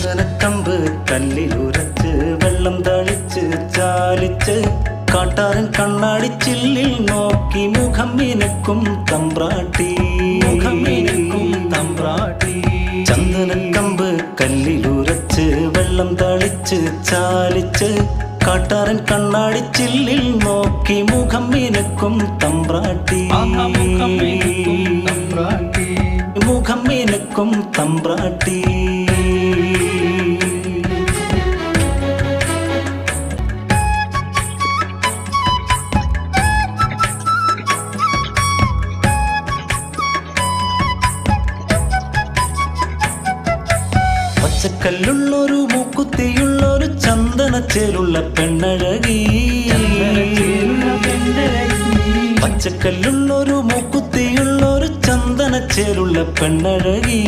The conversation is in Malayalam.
ചന്ദനക്കമ്പ് കല്ലിലുരച്ച് വെള്ളം തളിച്ച് ചാലിച്ച് കാട്ടാരൻ കണ്ണാടിച്ചില്ലിൽ നോക്കി മുഖം മിനുക്കും തമ്പ്രാട്ടി ചന്ദനക്കമ്പ് കല്ലിലുരച്ച് വെള്ളം തളിച്ച് ചാലിച്ച് കാട്ടാരൻ കണ്ണാടിച്ചില്ലിൽ നോക്കി മുഖം മിനുക്കും തമ്പ്രാട്ടി മുഖം മിനുക്കും തമ്പ്രാട്ടി പച്ചക്കല്ലുള്ളൊരു മൂക്കുത്തിയുള്ളൊരു ചന്ദനച്ചേലുള്ള പെണ്ണഴകി പച്ചക്കല്ലുള്ളൊരു മൂക്കുത്തിയുള്ളൊരു ചന്ദനച്ചേലുള്ള പെണ്ണഴകി